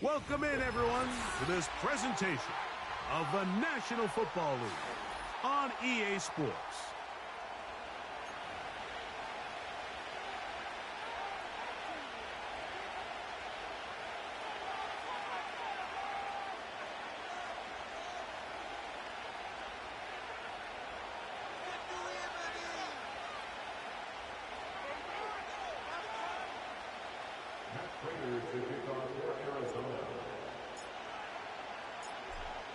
Welcome in, everyone, to this presentation of the National Football League on EA Sports.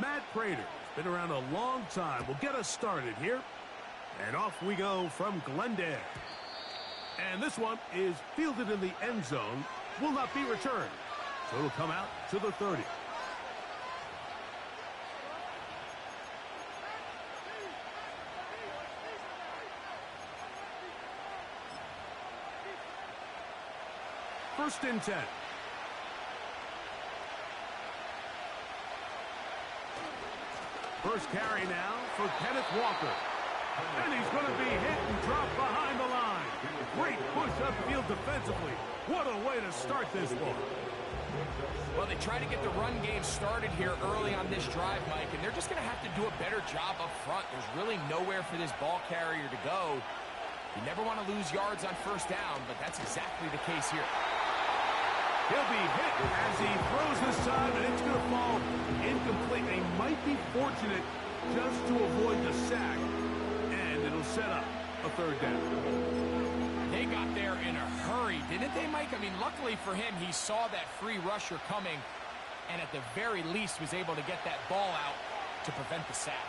Matt Prater's been around a long time. Will get us started here. And off we go from Glendale. And this one is fielded in the end zone. Will not be returned. So it'll come out to the 30. First and 10. First carry now for Kenneth Walker. And he's going to be hit and dropped behind the line. Great push upfield defensively. What a way to start this one. Well, they try to get the run game started here early on this drive, Mike, and they're just going to have to do a better job up front. There's really nowhere for this ball carrier to go. You never want to lose yards on first down, but that's exactly the case here. He'll be hit as he throws this time, and it's going to fall incomplete. They might be fortunate just to avoid the sack, and it'll set up a third down. They got there in a hurry, didn't they, Mike? I mean, luckily for him, he saw that free rusher coming, and at the very least was able to get that ball out to prevent the sack.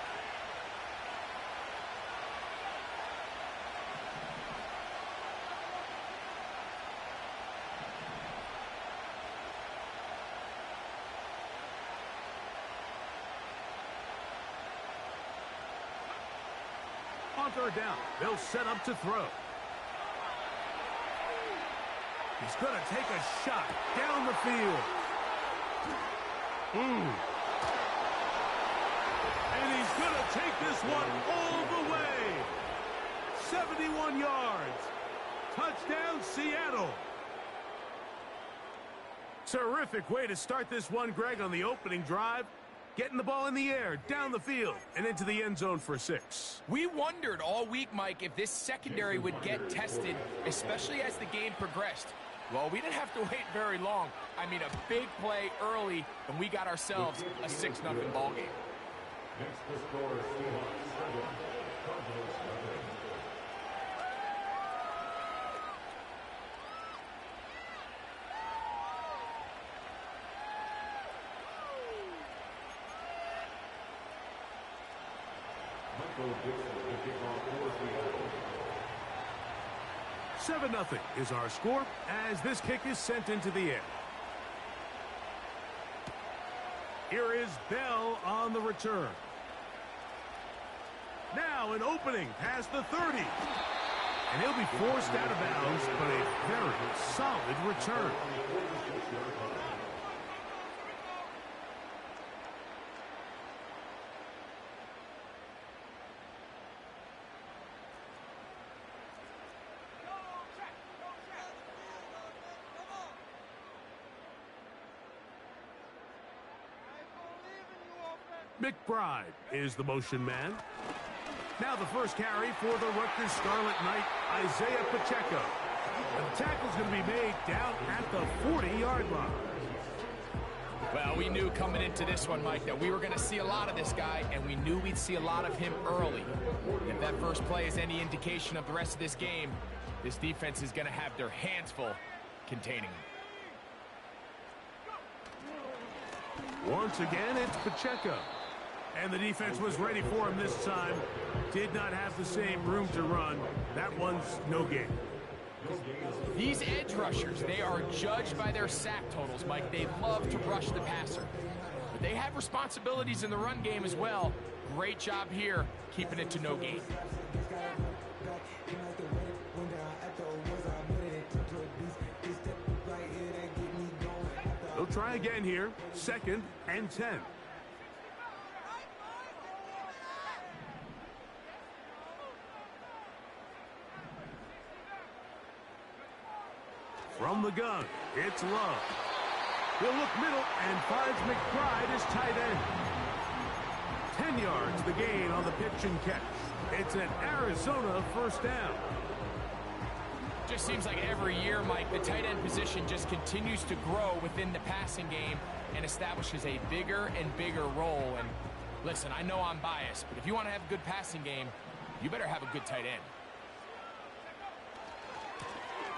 On third down, they'll set up to throw. He's going to take a shot down the field. And he's going to take this one all the way. 71 yards. Touchdown, Seattle. Terrific way to start this one, Greg, on the opening drive. Getting the ball in the air, down the field, and into the end zone for 6. We wondered all week, Mike, if this secondary would get tested, especially as the game progressed. Well, we didn't have to wait very long. I mean, a big play early, and we got ourselves a 6-0 ball game. Next to score, Seahawks 7, Cardinals 7. Seven 7-0 is our score as this kick is sent into the air. Here is Bell on the return. Now an opening past the 30. And he'll be forced out of bounds, but a very solid return. McBride is the motion man. Now the first carry for the Rutgers Scarlet Knight, Isaiah Pacheco. And the tackle's going to be made down at the 40-yard line. Well, we knew coming into this one, Mike, that we were going to see a lot of this guy, and we knew we'd see a lot of him early. If that first play is any indication of the rest of this game, this defense is going to have their hands full containing him. Once again, it's Pacheco. And the defense was ready for him this time. Did not have the same room to run. That one's no gain. These edge rushers, they are judged by their sack totals, Mike. They love to rush the passer. But they have responsibilities in the run game as well. Great job here, keeping it to no gain. They'll try again here. 2nd and 10. From the gun, it's Love. He'll look middle and finds McBride as tight end. 10 yards the gain on the pitch and catch. It's an Arizona first down. Just seems like every year, Mike, the tight end position just continues to grow within the passing game and establishes a bigger and bigger role. And listen, I know I'm biased, but if you want to have a good passing game, you better have a good tight end.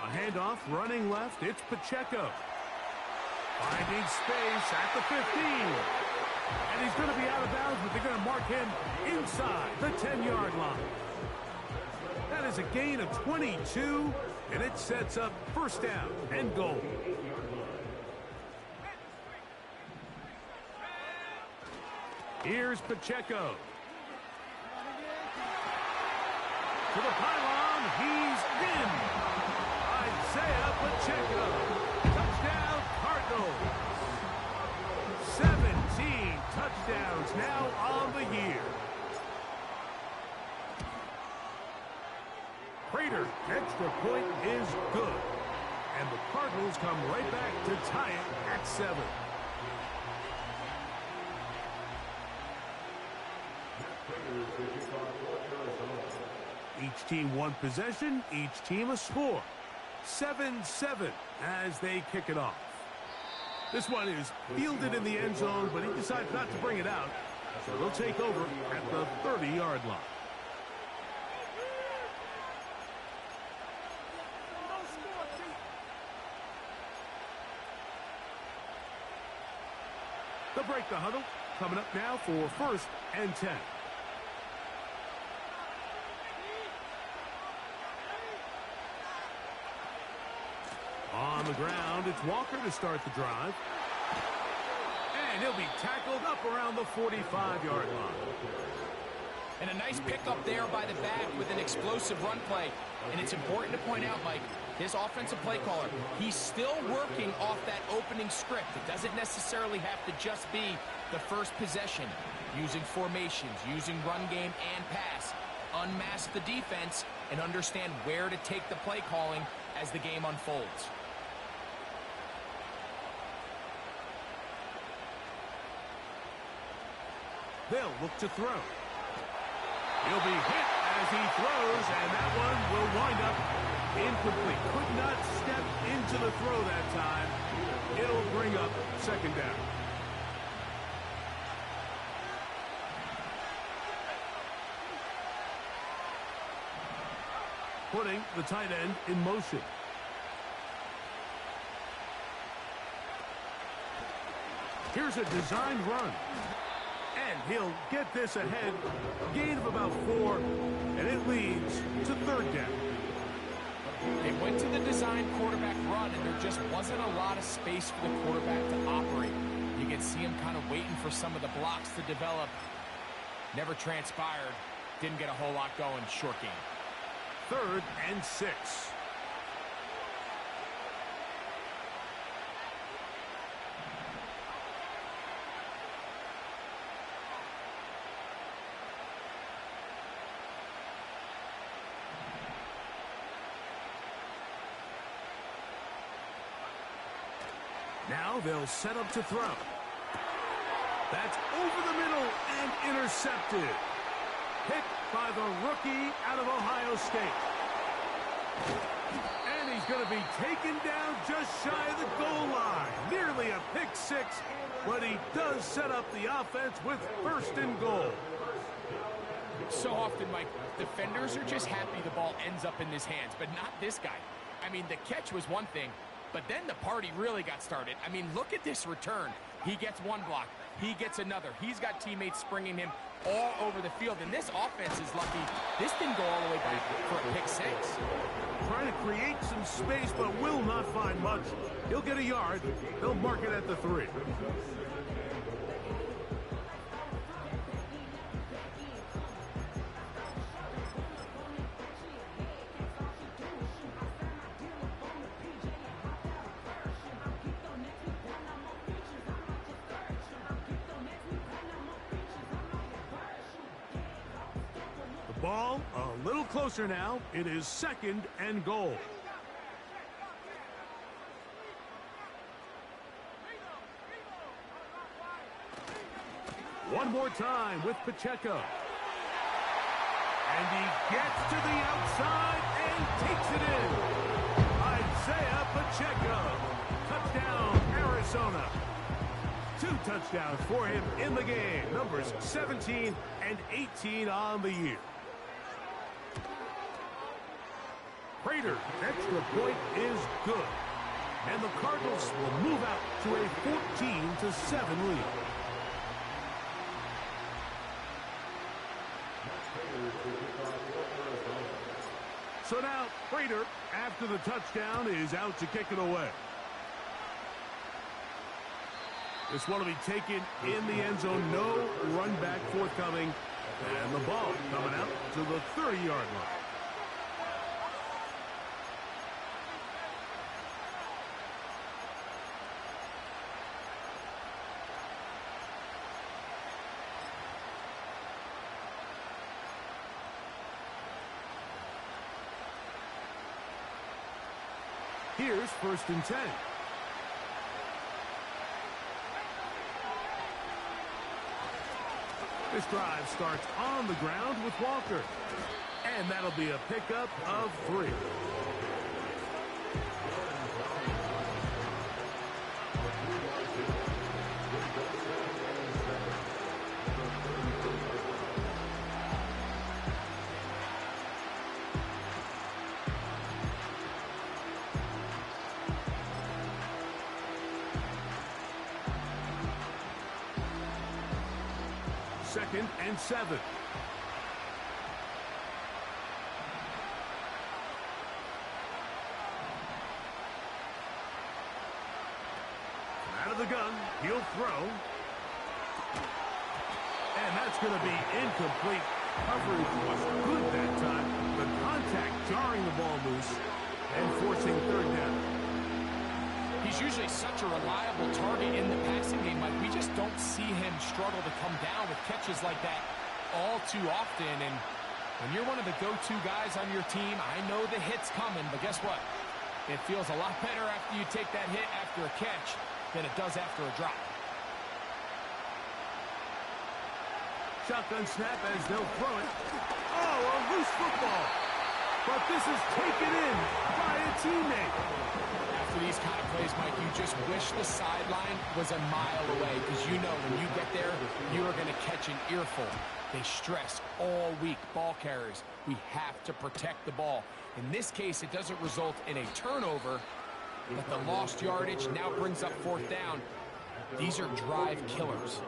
A handoff running left. It's Pacheco. Finding space at the 15. And he's going to be out of bounds, but they're going to mark him inside the 10-yard line. That is a gain of 22, and it sets up first down and goal. Here's Pacheco. To the pylon, he's in. Isaiah Pacheco. Touchdown, Cardinals. 17 touchdowns now on the year. Prater, extra point is good. And the Cardinals come right back to tie it at 7. Each team one possession, each team a score. 7-7 as they kick it off. This one is fielded in the end zone, but he decides not to bring it out. So they'll take over at the 30-yard line. They'll break the huddle. Coming up now for 1st and 10. On the ground, it's Walker to start the drive. And he'll be tackled up around the 45-yard line. And a nice pickup there by the back with an explosive run play. And it's important to point out, Mike, this offensive play caller, he's still working off that opening script. It doesn't necessarily have to just be the first possession. Using formations, using run game and pass. Unmask the defense and understand where to take the play calling as the game unfolds. They'll look to throw. He'll be hit as he throws, and that one will wind up incomplete. Could not step into the throw that time. It'll bring up 2nd down. Putting the tight end in motion. Here's a designed run. And he'll get this ahead. Gain of about 4, and it leads to 3rd down. They went to the design quarterback run, and there just wasn't a lot of space for the quarterback to operate. You can see him kind of waiting for some of the blocks to develop. Never transpired. Didn't get a whole lot going. Short game. 3rd and 6. Now they'll set up to throw. That's over the middle and intercepted. Picked by the rookie out of Ohio State. And he's going to be taken down just shy of the goal line. Nearly a pick 6, but he does set up the offense with 1st and goal. So often, Mike, defenders are just happy the ball ends up in his hands, but not this guy. I mean, the catch was one thing, but then the party really got started. I mean, look at this return. He gets one block. He gets another. He's got teammates springing him all over the field. And this offense is lucky. This didn't go all the way back for a pick 6. Trying to create some space, but will not find much. He'll get a yard. They'll mark it at the 3. Ball a little closer now. It is 2nd and goal. One more time with Pacheco. And he gets to the outside and takes it in. Isaiah Pacheco. Touchdown, Arizona. 2 touchdowns for him in the game. Numbers 17 and 18 on the year. Prater's extra point is good. And the Cardinals will move out to a 14-7 lead. So now, Prater, after the touchdown, is out to kick it away. This one will be taken in the end zone. No run back forthcoming. And the ball coming out to the 30-yard line. Here's 1st and 10. This drive starts on the ground with Walker. And that'll be a pickup of 3. Second and 7. Out of the gun, he'll throw. And that's going to be incomplete. Coverage was good that time. The contact jarring the ball loose and forcing 3rd down. He's usually such a reliable target in the passing game, Mike. We just don't see him struggle to come down with catches like that all too often. And when you're one of the go-to guys on your team, I know the hit's coming, but guess what? It feels a lot better after you take that hit after a catch than it does after a drop. Shotgun snap as they'll throw it. Oh, a loose football. But this is taken in by a teammate. After these kind of plays, Mike, you just wish the sideline was a mile away, because you know when you get there, you are going to catch an earful. They stress all week, ball carriers. We have to protect the ball. In this case, it doesn't result in a turnover, but the lost yardage now brings up 4th down. These are drive killers.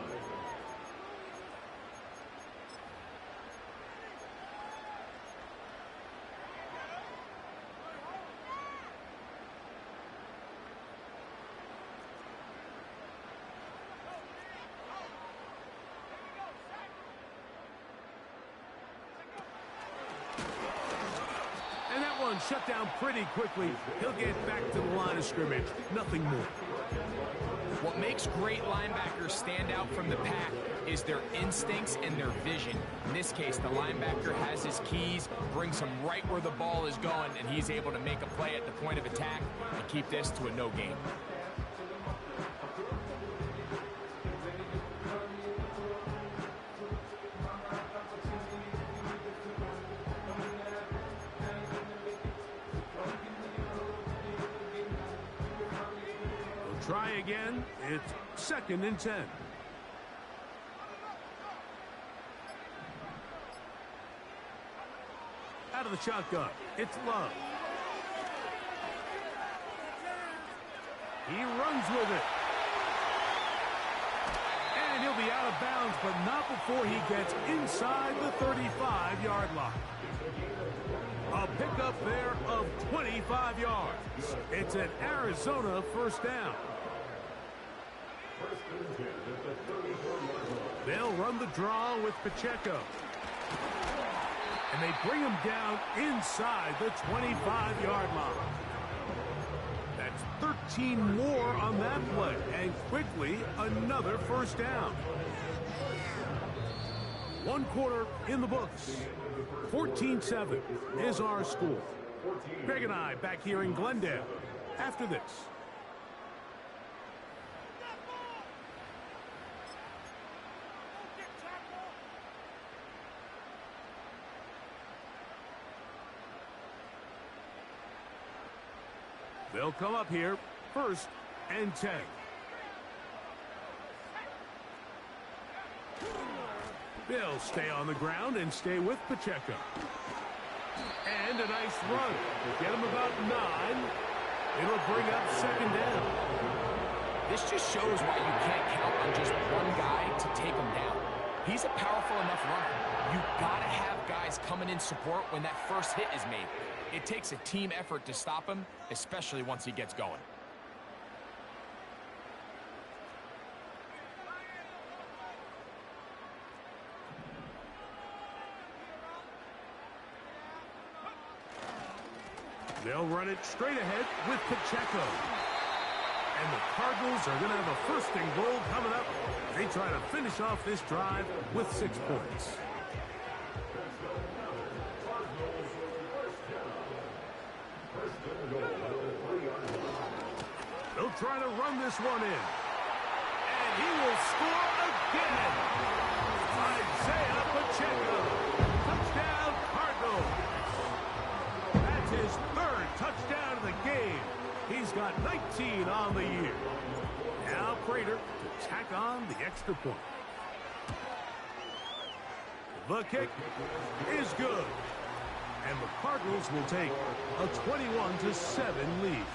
Shut down pretty quickly. He'll get back to the line of scrimmage. Nothing more. What makes great linebackers stand out from the pack is their instincts and their vision. In this case, the linebacker has his keys, brings him right where the ball is going, and he's able to make a play at the point of attack and keep this to a no game. Try again. It's 2nd and 10. Out of the shotgun. It's Love. He runs with it. And he'll be out of bounds, but not before he gets inside the 35-yard line. A pickup there of 25 yards. It's an Arizona 1st down. They'll run the draw with Pacheco. And they bring him down inside the 25-yard line. That's 13 more on that play. And quickly, another 1st down. 1 quarter in the books. 14-7 is our score. Greg and I back here in Glendale after this. They'll come up here, 1st and 10. They'll stay on the ground and stay with Pacheco. And a nice run. Get him about 9. It'll bring up 2nd down. This just shows why you can't count on just one guy to take him down. He's a powerful enough runner. You've got to have guys coming in support when that first hit is made. It takes a team effort to stop him, especially once he gets going. They'll run it straight ahead with Pacheco. And the Cardinals are going to have a 1st and goal coming up. They try to finish off this drive with 6 points. They'll try to run this one in. And he will score again. Isaiah Pacheco. Touchdown, Cardinals. That's his 3rd touchdown of the game. He's got 19 on the year. Now Prater to tack on the extra point. The kick is good. And the Cardinals will take a 21-7 lead.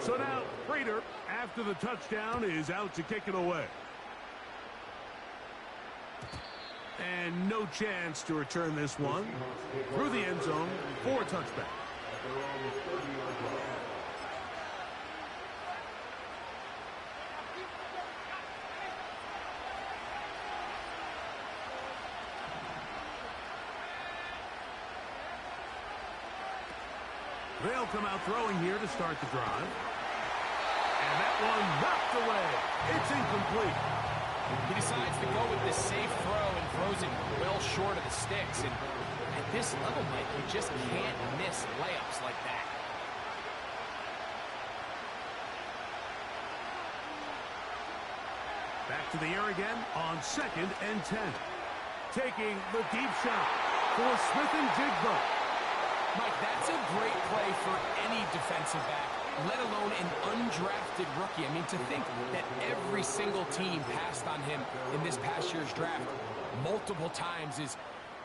So now Prater, after the touchdown, is out to kick it away. And no chance to return this one. Through the end zone for a touchback. They'll come out throwing here to start the drive. And that one knocked away. It's incomplete. He decides to go with this safe throw and throws it well short of the sticks. And at this level, Mike, you just can't miss layups like that. Back to the air again on 2nd and 10. Taking the deep shot for Smith and Jigba. Mike, that's a great play for any defensive back, let alone an undrafted rookie. I mean, to think that every single team passed on him in this past year's draft multiple times is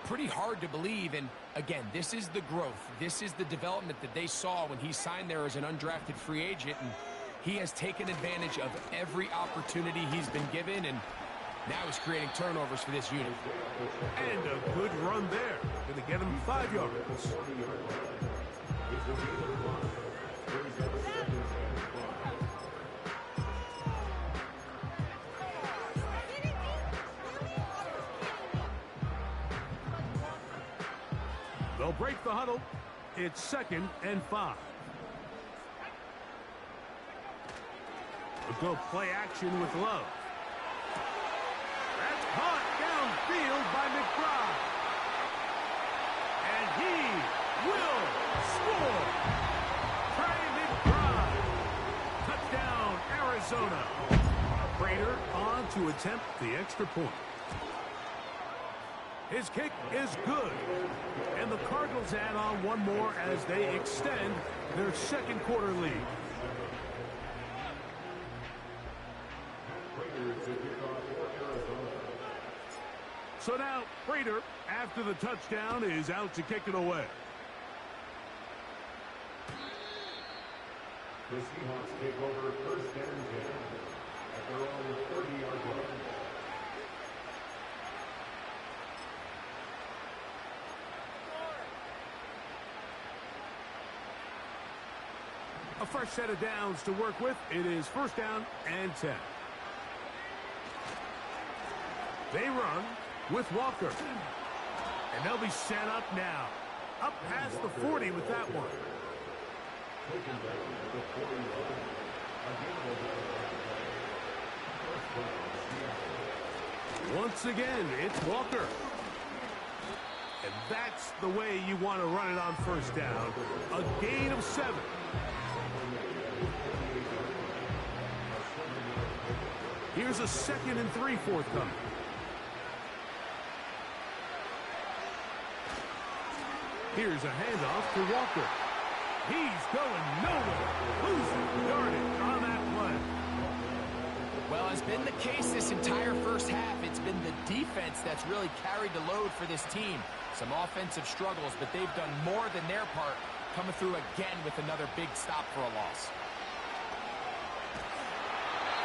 pretty hard to believe. And again, this is the growth. This is the development that they saw when he signed there as an undrafted free agent. And he has taken advantage of every opportunity he's been given, and now he's creating turnovers for this unit. And a good run there. Going to get him 5 yards. They'll break the huddle. It's 2nd and 5. They'll go play action with Love. That's caught downfield by McBride. And he will score. Trey McBride. Touchdown, Arizona. Prater on to attempt the extra point. His kick is good. And the Cardinals add on one more as they extend their 2nd quarter lead. So now Prater, after the touchdown, is out to kick it away. The Seahawks take over 1st and 10 at their own 30-yard line. A fresh set of downs to work with. It is 1st down and 10. They run with Walker. And they'll be set up now. Up past the 40 with that one. Once again, it's Walker. And that's the way you want to run it on 1st down. A gain of 7. Here's a 2nd and 3 forthcoming. Here's a handoff to Walker. He's going nowhere. Losing yardage on that play. Well, as been the case this entire first half, it's been the defense that's really carried the load for this team. Some offensive struggles, but they've done more than their part, coming through again with another big stop for a loss.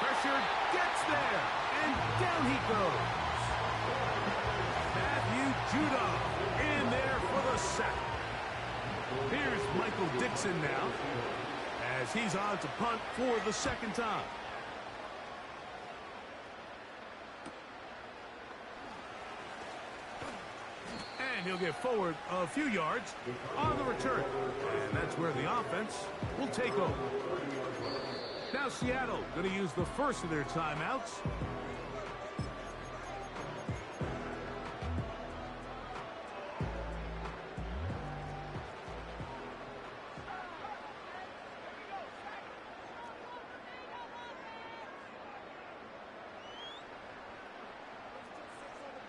Pressure gets there, and down he goes. Matthew Judon in there for the sack. Here's Michael Dixon now, as he's on to punt for the second time. And he'll get forward a few yards on the return. And that's where the offense will take over. Now Seattle going to use the first of their timeouts.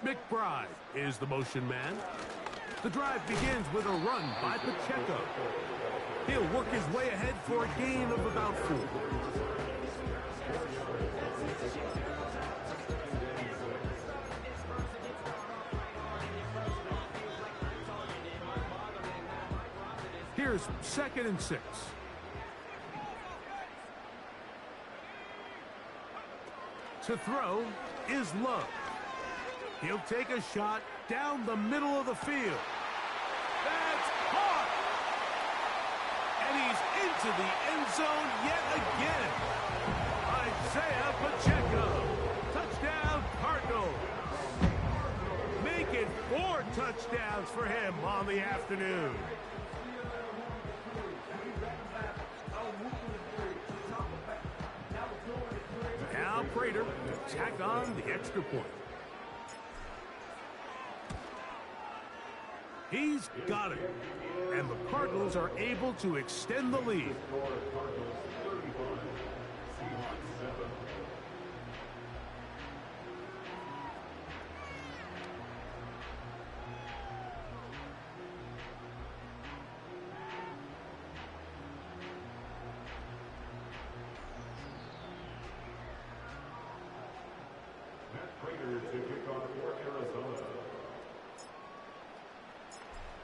McBride is the motion man. The drive begins with a run by Pacheco. He'll work his way ahead for a gain of about 4. Here's 2nd and 6. To throw is Love. He'll take a shot down the middle of the field. That's caught! And he's into the end zone yet again. Isaiah Pacheco. Touchdown, Cardinals. Make it 4 touchdowns for him on the afternoon. Now Prater to tack on the extra point. He's got it. And the Cardinals are able to extend the lead.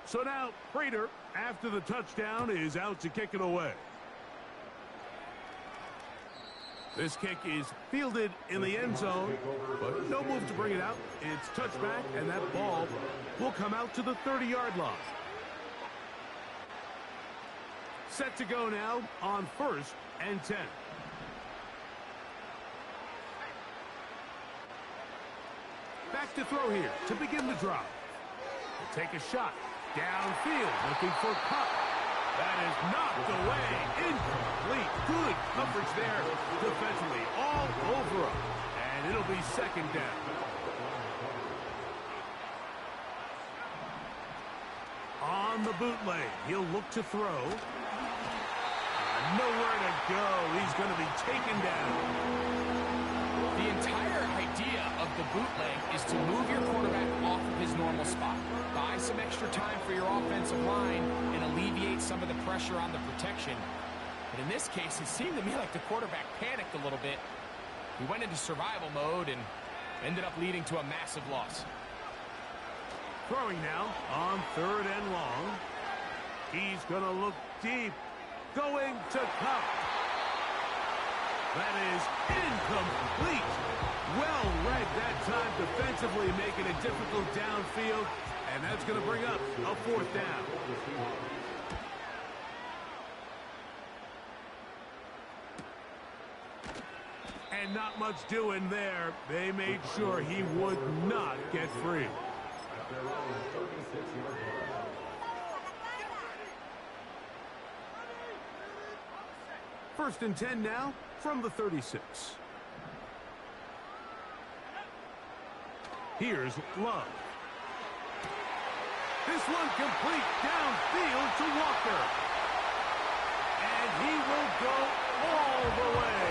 So now, Prater, after the touchdown, is out to kick it away. This kick is fielded in the end zone, but no move to bring it out. It's touchback, and that ball will come out to the 30-yard line. Set to go now on 1st and 10. Back to throw here to begin the drive. He'll take a shot. Downfield, looking for Cup. That is knocked away. Incomplete. Good coverage there defensively. All over him. And it'll be 2nd down. On the bootleg, he'll look to throw. Nowhere to go. He's going to be taken down. The entire idea of the bootleg is to move your quarterback off of his normal spot. Buy some extra time for your offensive line and alleviate some of the pressure on the protection. But in this case, it seemed to me like the quarterback panicked a little bit. He went into survival mode and ended up leading to a massive loss. Throwing now on 3rd and long. He's going to look deep. Going to Cup. That is incomplete. Well read that time defensively, making it difficult downfield. And that's going to bring up a 4th down. And not much doing there. They made sure he would not get free. First and 10 now from the 36. Here's Love. This one complete downfield to Walker. And he will go all the way.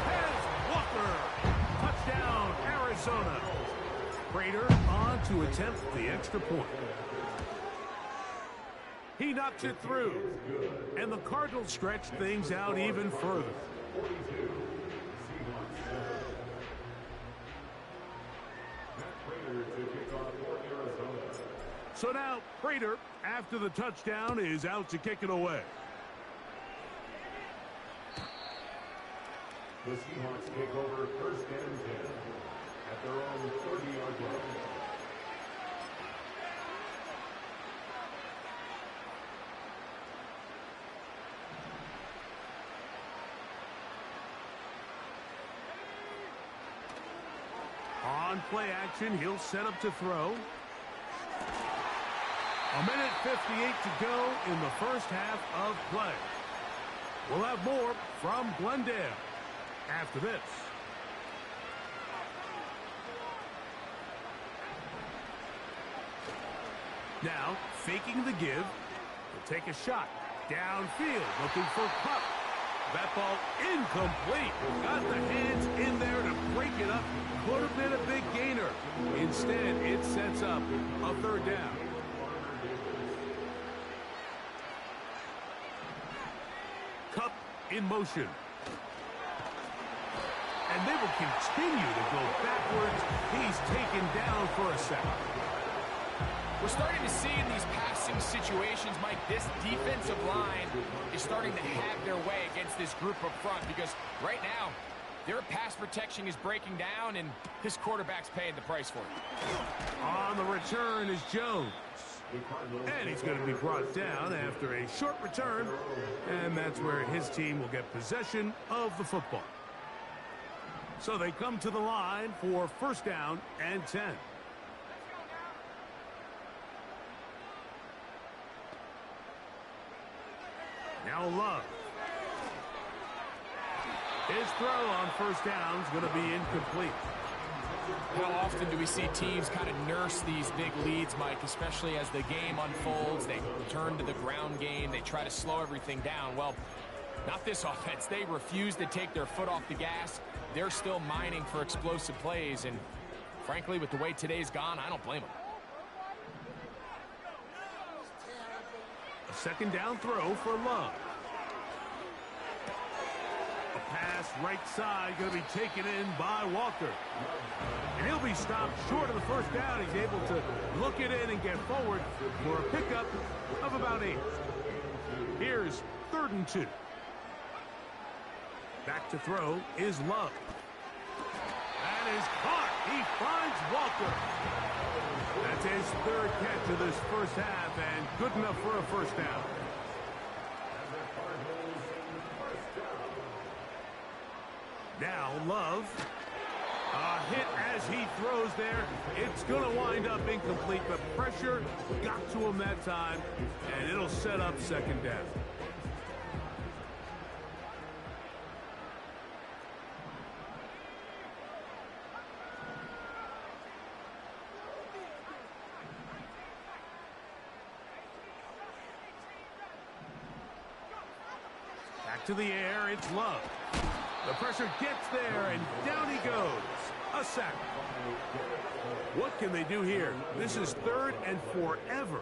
Has Walker. Touchdown, Arizona. Prater on to attempt the extra point. He knocks it through. And the Cardinals stretch things out even further. So now Prater, after the touchdown, is out to kick it away. The Seahawks take over first and 10 at their own 30-yard line. On play action, he'll set up to throw. 1:58 to go in the first half of play. We'll have more from Glendale after this. Now, faking the give, he'll take a shot. Downfield, looking for Cup. That ball incomplete. Got the hands in there to break it up. Could have been a big gainer. Instead, it sets up a third down. Cup in motion. And they will continue to go backwards. He's taken down for a sack. We're starting to see in these passing situations, Mike, this defensive line is starting to have their way against this group up front because right now, their pass protection is breaking down and this quarterback's paying the price for it. On the return is Jones. And he's going to be brought down after a short return, and that's where his team will get possession of the football. So they come to the line for first down and 10. Now Love. His throw on first down is going to be incomplete. How often do we see teams kind of nurse these big leads, Mike, especially as the game unfolds? They turn to the ground game. They try to slow everything down. Well, not this offense. They refuse to take their foot off the gas. They're still mining for explosive plays. And frankly, with the way today's gone, I don't blame them. A second down throw for Love. A pass right side going to be taken in by Walker. And he'll be stopped short of the first down. He's able to look it in and get forward for a pickup of about 8. Here's 3rd and 2. Back to throw is Love. That is caught. He finds Walker. That's his 3rd catch of this first half and good enough for a first down. Now Love. A hit as he throws there. It's going to wind up incomplete, but pressure got to him that time, and it'll set up second down. Back to the air, it's Love. The pressure gets there, and down he goes. A sack. What can they do here? This is 3rd and forever.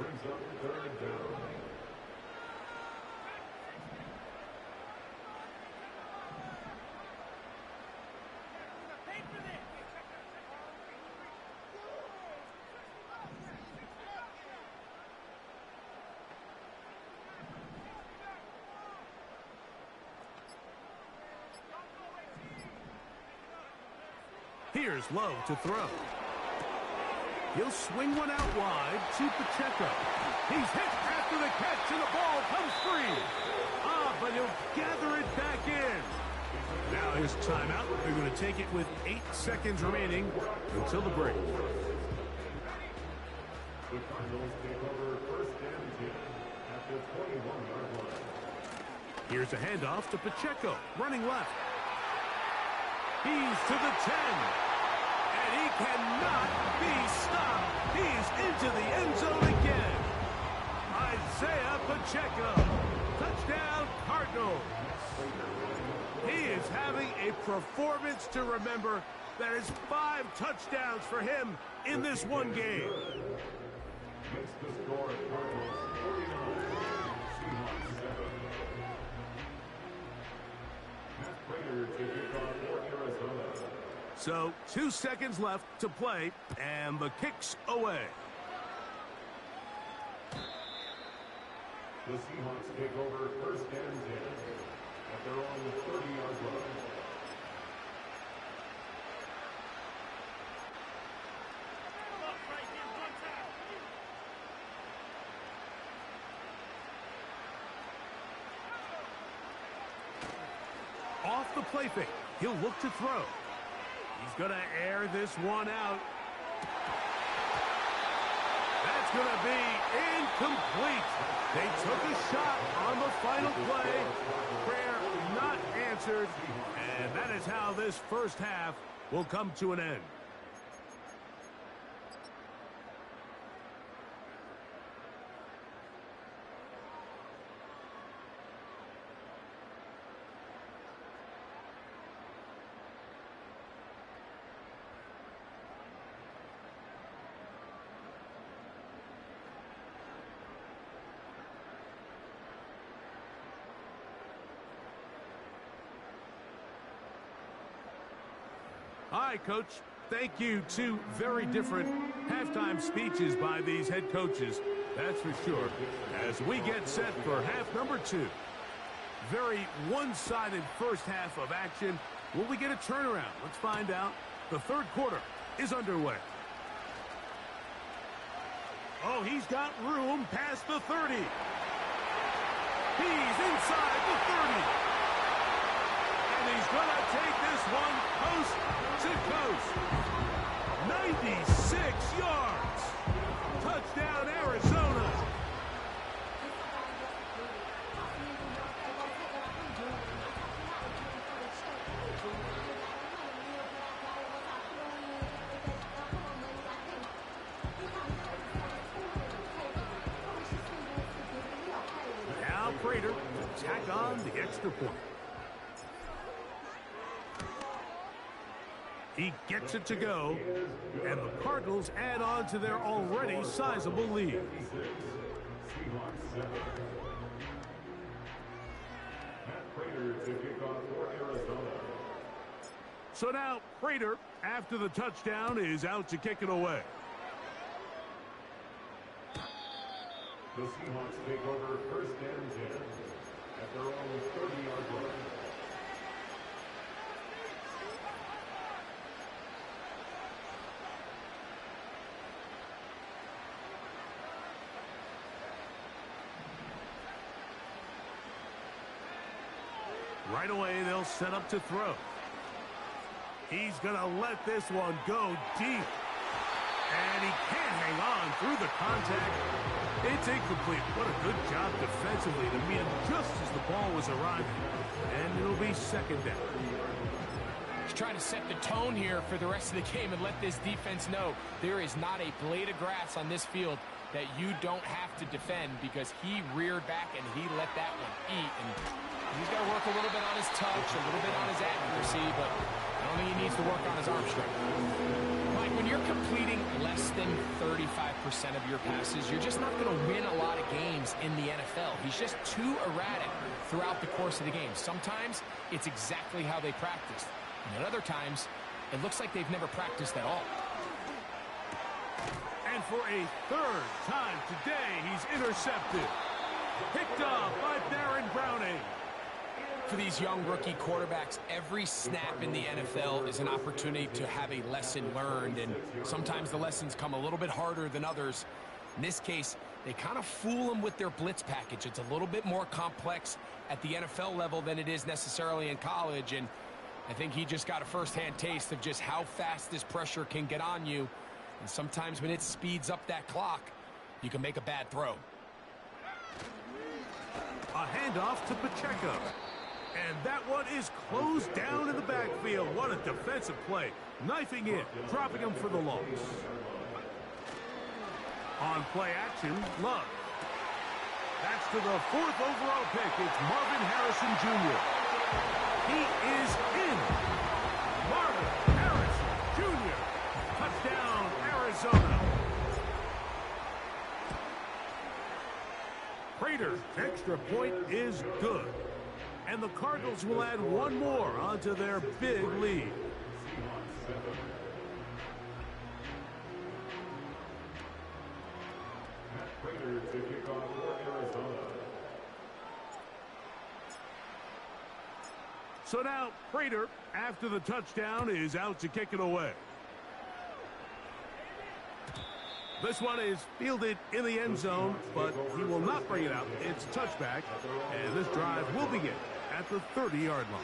Here's Lowe to throw. He'll swing one out wide to Pacheco. He's hit after the catch, and the ball comes free. But he'll gather it back in. Now his timeout. They're going to take it with 8 seconds remaining until the break. The Cardinals take over first and 10 at the 21-yard line. Here's a handoff to Pacheco, running left. He's to the 10. And he cannot be stopped. He's into the end zone again. Isaiah Pacheco. Touchdown, Cardinals. He is having a performance to remember. That is 5 touchdowns for him in this one game. Makes the score Cardinals 49. Prater to kick off for Arizona. So 2 seconds left to play, and the kick's away. The Seahawks take over first and 10 at their own 30-yard line. Off the play fake, he'll look to throw. He's going to air this one out. That's going to be incomplete. They took a shot on the final play. Prayer not answered. And that is how this first half will come to an end. All right, Coach. Thank you. Two very different halftime speeches by these head coaches. That's for sure. As we get set for half number 2. Very one-sided first half of action. Will we get a turnaround? Let's find out. The third quarter is underway. Oh, he's got room past the 30. He's inside the 30. And he's going to take this one coast to coast. 96 yards. Touchdown, Arizona. Now Prater to tack on the extra point. He gets it to go, and the Cardinals add on to their already sizable lead. So now Prater, after the touchdown, is out to kick it away. The Seahawks take over first and 10 at their own 30-yard line. Right away, they'll set up to throw. He's going to let this one go deep. And he can't hang on through the contact. It's incomplete. What a good job defensively to be in just as the ball was arriving. And it'll be second down. He's trying to set the tone here for the rest of the game and let this defense know there is not a blade of grass on this field that you don't have to defend, because he reared back and he let that one eat. And he's got to work a little bit on his touch, a little bit on his accuracy, but I don't think he needs to work on his arm strength. Mike, when you're completing less than 35% of your passes, you're just not going to win a lot of games in the NFL. He's just too erratic throughout the course of the game. Sometimes it's exactly how they practiced, and at other times it looks like they've never practiced at all. And for a third time today, he's intercepted. Picked up by Baron Browning. For these young rookie quarterbacks, every snap in the NFL is an opportunity to have a lesson learned, and sometimes the lessons come a little bit harder than others. In this case, they kind of fool them with their blitz package. It's a little bit more complex at the NFL level than it is necessarily in college, and I think he just got a first-hand taste of just how fast this pressure can get on you. And sometimes when it speeds up that clock, you can make a bad throw. A handoff to Pacheco. And that one is closed down in the backfield. What a defensive play. Knifing in, dropping him for the loss. On play action, Love. That's to the 4th overall pick. It's Marvin Harrison Jr. He is in. Marvin Harrison Jr. Touchdown, Arizona. Prater's extra point is good. And the Cardinals will add one more onto their big lead. Prater to kick off for Arizona. So now Prater, after the touchdown, is out to kick it away. This one is fielded in the end zone, but he will not bring it out. It's touchback, and this drive will begin at the 30-yard line.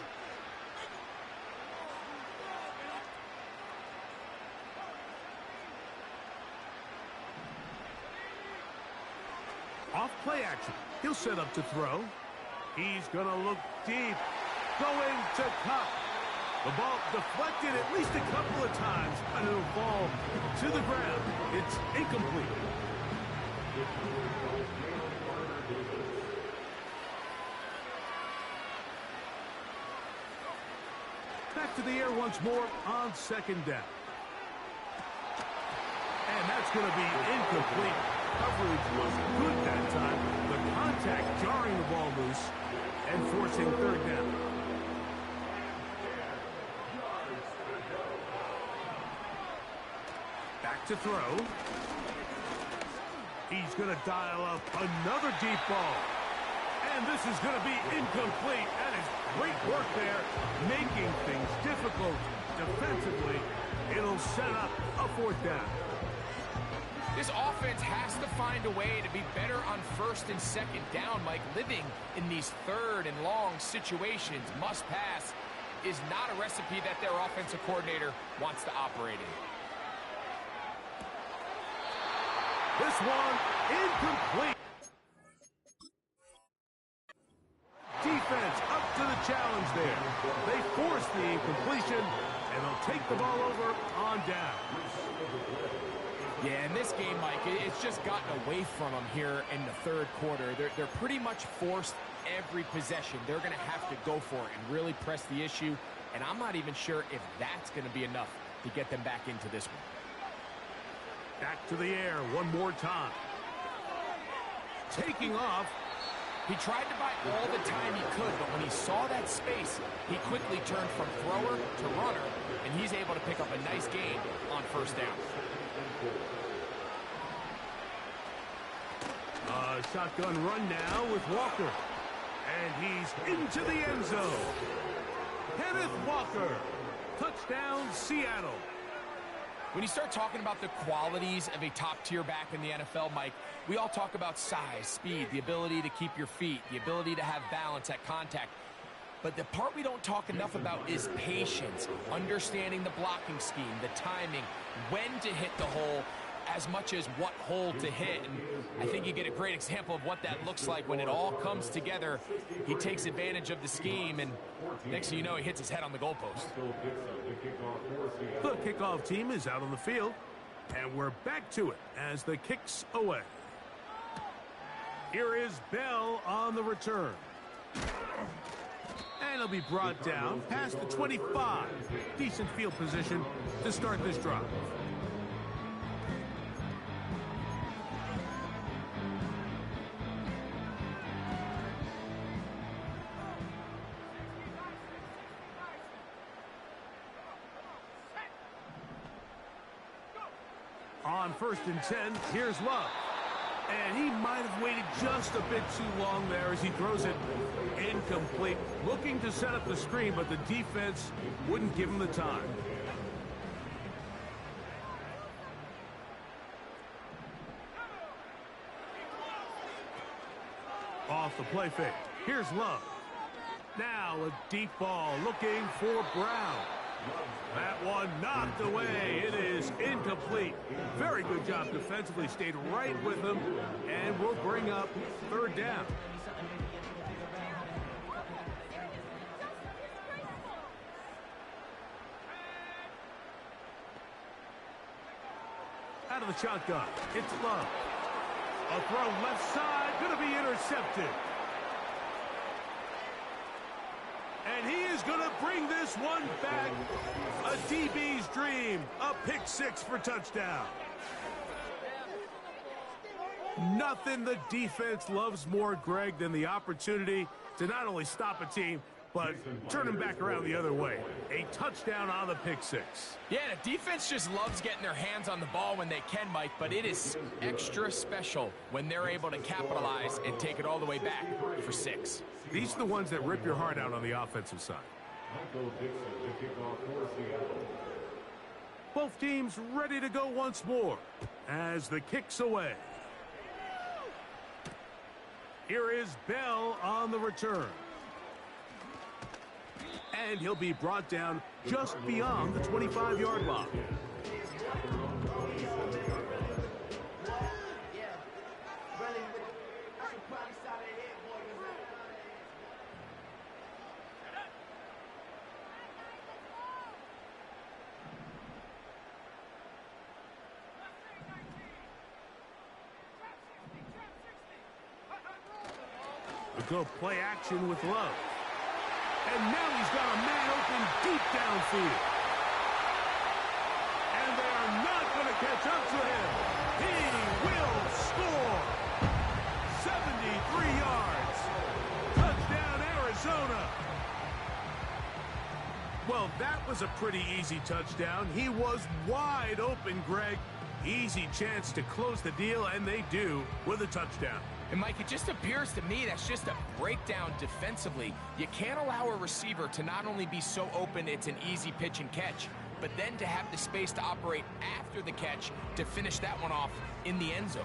Off play action. He'll set up to throw. He's going to look deep. Going to Cup. The ball deflected at least a couple of times, and it'll fall to the ground. It's incomplete. Back to the air once more on second down. And that's going to be incomplete. Coverage was good that time. The contact jarring the ball loose and forcing third down. Back to throw. He's going to dial up another deep ball. And this is going to be incomplete. That is great work there, making things difficult defensively. It'll set up a fourth down. This offense has to find a way to be better on first and second down, Mike. Living in these third and long situations, must pass, is not a recipe that their offensive coordinator wants to operate in. This one, incomplete. Defense up to the challenge there. They force the incompletion, and they'll take the ball over on down. Yeah, in this game, Mike, it's just gotten away from them here in the third quarter. They're pretty much forced every possession. They're going to have to go for it and really press the issue, and I'm not even sure if that's going to be enough to get them back into this one. Back to the air one more time. Taking off. He tried to buy all the time he could, but when he saw that space, he quickly turned from thrower to runner, and he's able to pick up a nice gain on first down. Shotgun run now with Walker. And he's into the end zone. Kenneth Walker. Touchdown, Seattle. When you start talking about the qualities of a top-tier back in the NFL, Mike, we all talk about size, speed, the ability to keep your feet, the ability to have balance at contact. But the part we don't talk enough about is patience, understanding the blocking scheme, the timing, when to hit the hole, as much as what hole to hit. And I think you get a great example of what that looks like when it all comes together. He takes advantage of the scheme, and next thing you know, he hits his head on the goalpost. The kickoff team is out on the field, and we're back to it as the kick's away. Here is Bell on the return. And he'll be brought down past the 25. Decent field position to start this drive. On 1st and 10, here's Love. And he might have waited just a bit too long there as he throws it incomplete. Looking to set up the screen, but the defense wouldn't give him the time. Off the play fake. Here's Love. Now a deep ball looking for Brown. That one knocked away. It is incomplete. Very good job defensively. Stayed right with him and will bring up third down. Out of the shotgun. It's Love. A throw left side. Going to be intercepted. And he is going to bring this one back. A DB's dream. A pick six for touchdown. Nothing the defense loves more, Greg, than the opportunity to not only stop a team, but turn them back around the other way. A touchdown on the pick six. Yeah, the defense just loves getting their hands on the ball when they can, Mike, but it is extra special when they're able to capitalize and take it all the way back for 6. These are the ones that rip your heart out on the offensive side. Both teams ready to go once more as the kick's away. Here is Bell on the return. And he'll be brought down just beyond the 25-yard line. We go play action with Love. And now he's got a man open deep downfield. And they are not going to catch up to him. He will score. 73 yards. Touchdown, Arizona. Well, that was a pretty easy touchdown. He was wide open, Greg. Easy chance to close the deal, and they do with a touchdown. And, Mike, it just appears to me that's just a breakdown defensively. You can't allow a receiver to not only be so open it's an easy pitch and catch, but then to have the space to operate after the catch to finish that one off in the end zone.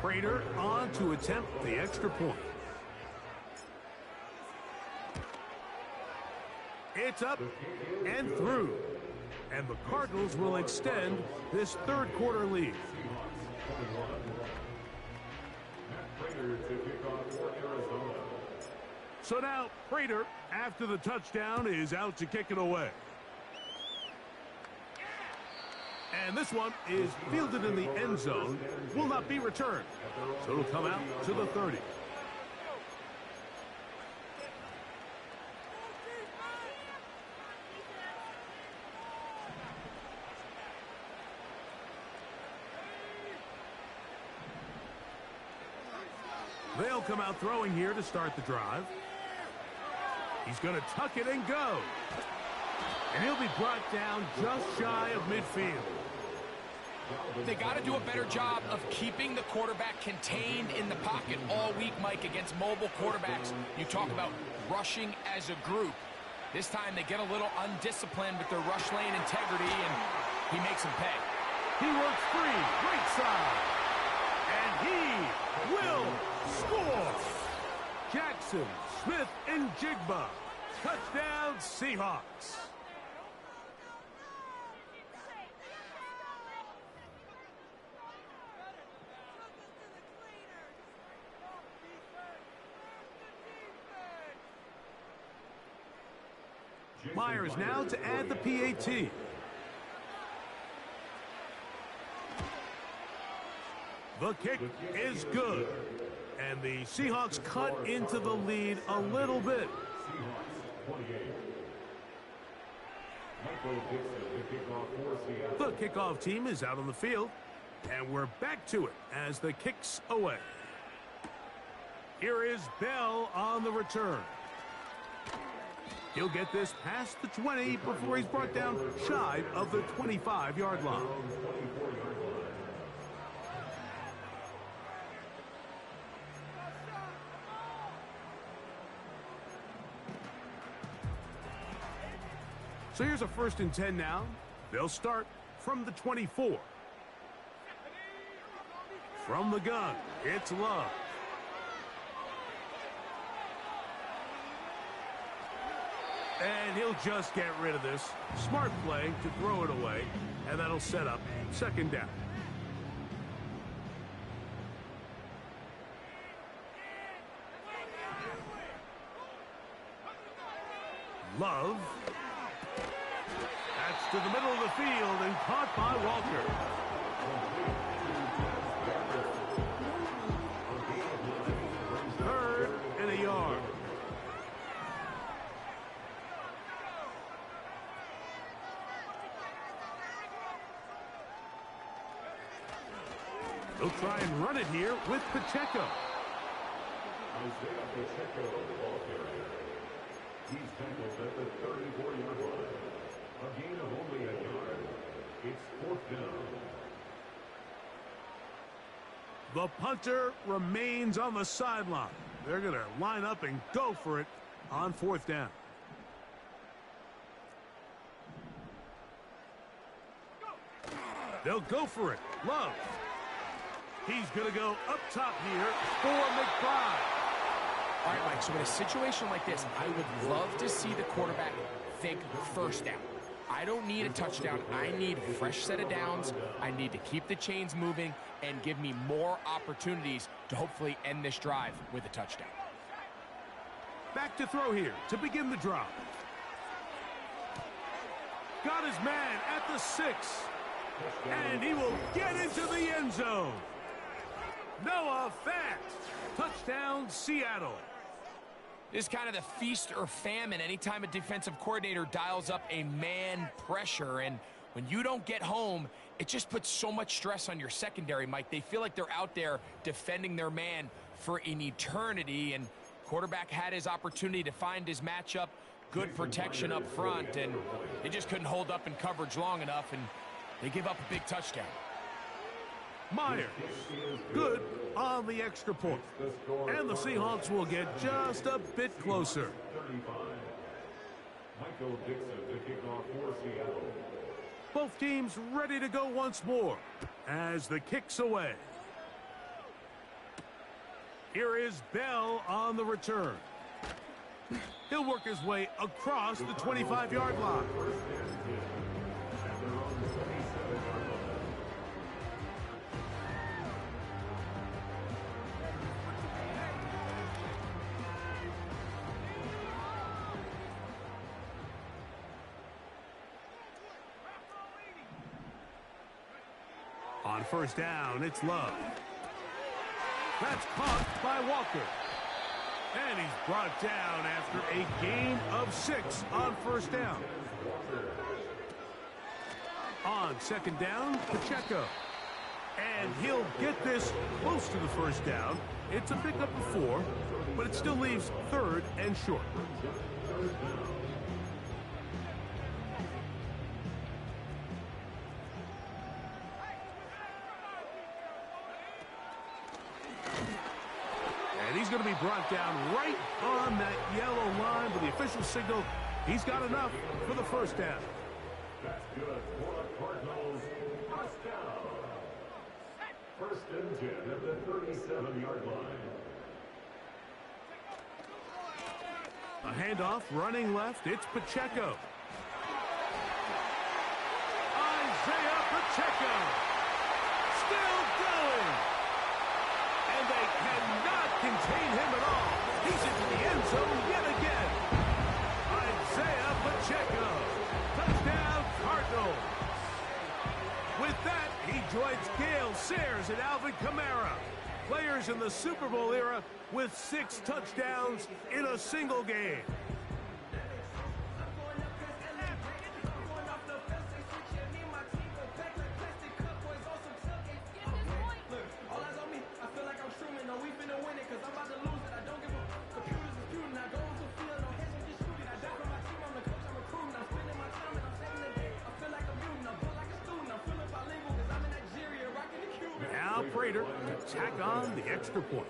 Prater on to attempt the extra point. It's up and through. And the Cardinals will extend this third quarter lead. So now Prater, after the touchdown, is out to kick it away. And this one is fielded in the end zone, will not be returned. So it'll come out to the 30. They'll come out throwing here to start the drive. He's going to tuck it and go. And he'll be brought down just shy of midfield. They got to do a better job of keeping the quarterback contained in the pocket all week, Mike, against mobile quarterbacks. You talk about rushing as a group. This time they get a little undisciplined with their rush lane integrity, and he makes them pay. He works free, right side. And he will score. Jackson, Smith, and Jigba. Touchdown, Seahawks. Myers now to add the PAT. The kick is good. And the Seahawks cut into the lead a little bit. The kickoff team is out on the field. And we're back to it as the kick's away. Here is Bell on the return. He'll get this past the 20 before he's brought down shy of the 25-yard line. So here's a 1st and 10 now. They'll start from the 24. From the gun, it's Love. And he'll just get rid of this. Smart play to throw it away, and that'll set up 2nd down. Love. That's to the middle of the field and caught by Walker. Third and a yard. He'll try and run it here with Pacheco. Isaiah Pacheco, the ball carrier. He's tackled at the 34-yard line. A gain of only a yard. It's 4th down. The punter remains on the sideline. They're going to line up and go for it on 4th down. They'll go for it. Love. He's going to go up top here for McBride. All right, Mike, so in a situation like this, I would love to see the quarterback think first down. I don't need a touchdown. I need a fresh set of downs. I need to keep the chains moving and give me more opportunities to hopefully end this drive with a touchdown. Back to throw here to begin the drop. Got his man at the 6. And he will get into the end zone. Noah Fant. Touchdown, Seattle. This is kind of the feast or famine anytime a defensive coordinator dials up a man pressure. And when you don't get home, it just puts so much stress on your secondary, Mike. They feel like they're out there defending their man for an eternity. And quarterback had his opportunity to find his matchup, good protection up front, and they just couldn't hold up in coverage long enough, and they give up a big touchdown. Myers, good on the extra point. And the Seahawks will get just a bit closer. 35. Michael Dixon to kick off for Seattle. Both teams ready to go once more as the kick's away. Here is Bell on the return. He'll work his way across the 25-yard line. On 1st down, it's Love. That's caught by Walker. And he's brought down after a gain of 6 on 1st down. On 2nd down, Pacheco. And he'll get this close to the 1st down. It's a pickup of 4, but it still leaves 3rd and short. And he's going to be brought down right on that yellow line with the official signal. He's got enough for the 1st down. That's good for the Cardinals. First down. 1st and 10 at the 37-yard line. A handoff running left. It's Pacheco. Isaiah Pacheco. Still going. And they cannot contain him at all. He's into the end zone yet again. Isaiah Pacheco. Touchdown, Cardinals. With that, he joins Gale Sayers and Alvin Kamara, players in the Super Bowl era with 6 touchdowns in a single game. Now Prater to tack on the extra point.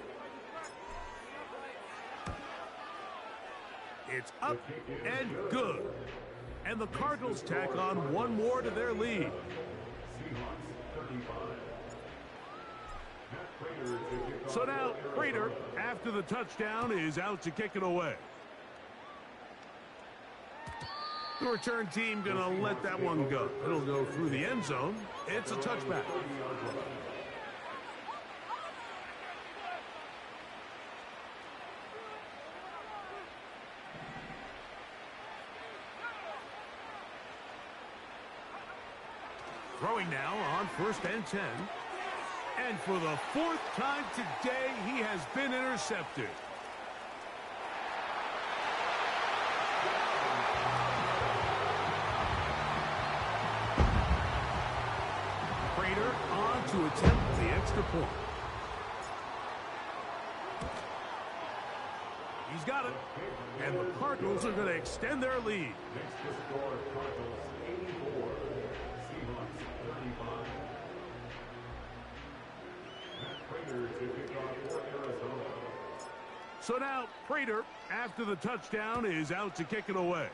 It's up and good. And the Cardinals tack on one more to their lead. So now Prater, after the touchdown, is out to kick it away. The return team going to let that one go. It'll go through the end zone. It's a touchback. Throwing now on 1st and 10. And for the 4th time today, he has been intercepted. Prater on to attempt the extra point. He's got it. And the Cardinals are going to extend their lead. Next to score, Cardinals 84, Seahawks 35. Matt Prater to kick off for Arizona. So now Prater, after the touchdown, is out to kick it away.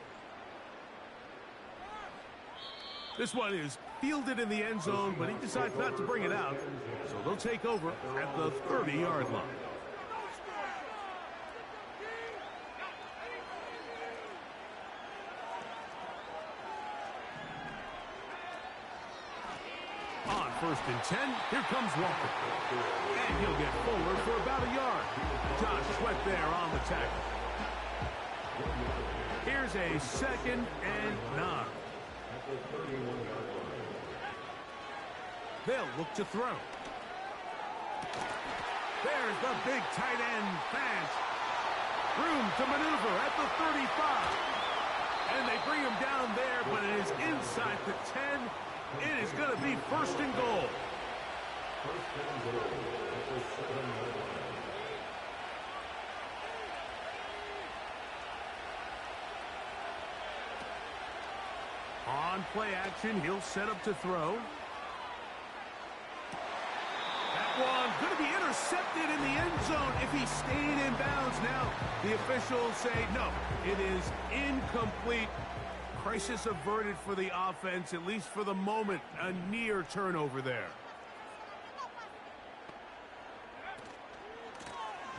This one is fielded in the end zone, but he decides not to bring it out. So they'll take over at the 30-yard line. On 1st and 10, here comes Walker. And he'll get forward for about a yard. Josh Sweat there on the tackle. Here's a 2nd and 9. They'll look to throw. There's the big tight end pass. Room to maneuver at the 35. And they bring him down there, but it is inside the 10. It is going to be 1st and goal. First and goal at the 7-yard line. On play action, he'll set up to throw. That one going to be intercepted in the end zone if he stayed in bounds. Now, the officials say no, it is incomplete. Crisis averted for the offense, at least for the moment. A near turnover there.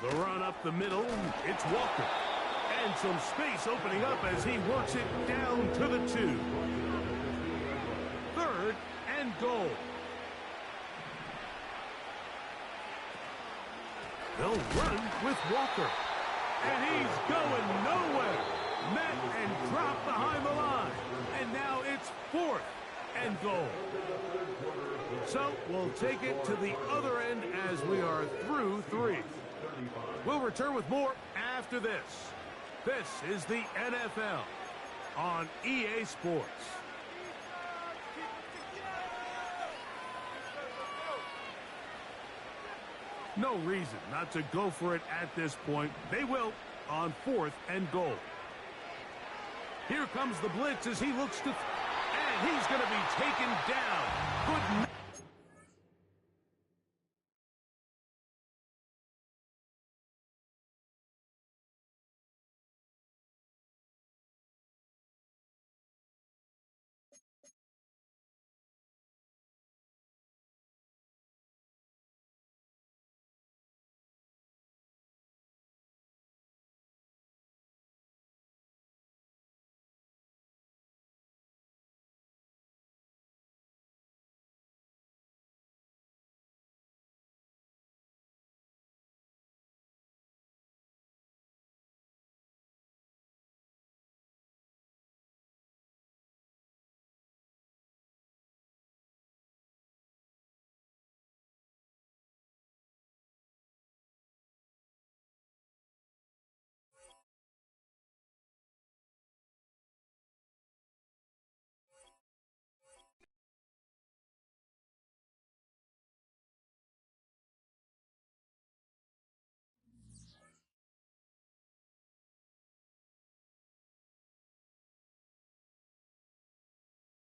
The run up the middle, it's Walker. And some space opening up as he works it down to the 2. 3rd and goal. They'll run with Walker. And he's going nowhere. Met and dropped behind the line. And now it's 4th and goal. So we'll take it to the other end as we are through 3. We'll return with more after this. This is the NFL on EA Sports. No reason not to go for it at this point. They will on 4th and goal. Here comes the blitz as he looks to... And he's going to be taken down. Good...